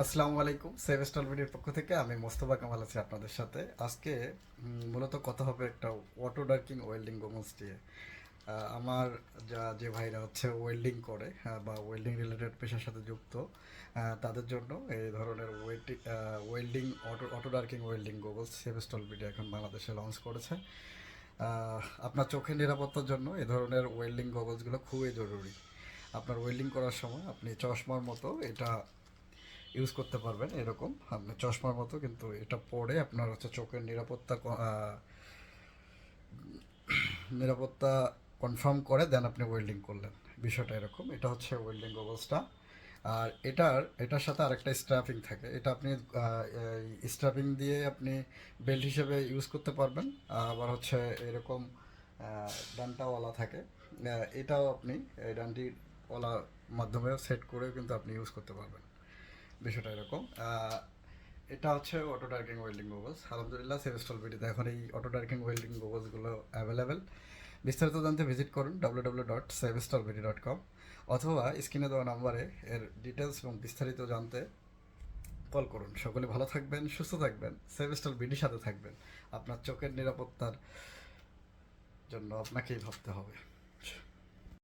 আসসালামু আলাইকুম। Save stall ভিডিওর পক্ষ থেকে আমি মোস্তফা কামাল আছি আপনাদের সাথে। আজকে মূলত কথা হবে একটা অটো ডার্কিং ওয়েল্ডিং গোমস নিয়ে। আমার যে ভাইরা হচ্ছে ওয়েল্ডিং করে বা ওয়েল্ডিং রিলেটেড পেশার সাথে যুক্ত, তাদের জন্য এই ধরনের welding auto darking welding goggles সেভ স্টল ভিডিও এখন বাংলাদেশে লঞ্চ করেছে। আপনার চোখের নিরাপত্তার জন্য এ ধরনের ওয়েল্ডিং গগলসগুলো খুবই জরুরি। আপনার ওয়েল্ডিং করার সময় আপনি চশমার মতো এটা ইউজ করতে পারবেন। এরকম আপনি চশমার মতো, কিন্তু এটা পরে আপনার হচ্ছে চোখের নিরাপত্তা কনফার্ম করে দেন আপনি ওয়েল্ডিং করলেন। বিষয়টা এরকম, এটা হচ্ছে ওয়েল্ডিং গগলসটা। আর এটার সাথে আরেকটা স্ট্র্যাপিং থাকে, এটা আপনি স্ট্র্যাপিং দিয়ে আপনি বেল্ট হিসেবে ইউজ করতে পারবেন। আবার হচ্ছে এরকম ডান্টাওয়ালা থাকে, এটাও আপনি এই ডান্টিওয়ালা মাধ্যমে সেট করেও কিন্তু আপনি ইউজ করতে পারবেন। বিষয়টা এরকম। এটা হচ্ছে অটো ডার্কিং ওয়েল্ডিং গোগলস। আলহামদুলিল্লাহ সেভেস্টল বিডিতে এখন এই অটো ডার্কিং ওয়েল্ডিং গোগলসগুলো অ্যাভেলেবেল। বিস্তারিত জানতে ভিজিট করুন www.savestalbidi.com, অথবা স্ক্রিনে দেওয়া নাম্বারে এর ডিটেলস এবং বিস্তারিত জানতে কল করুন। সকলে ভালো থাকবেন, সুস্থ থাকবেন, সেভেস্টল বিডির সাথে থাকবেন। আপনার চোখের নিরাপত্তার জন্য আপনাকেই ভাবতে হবে।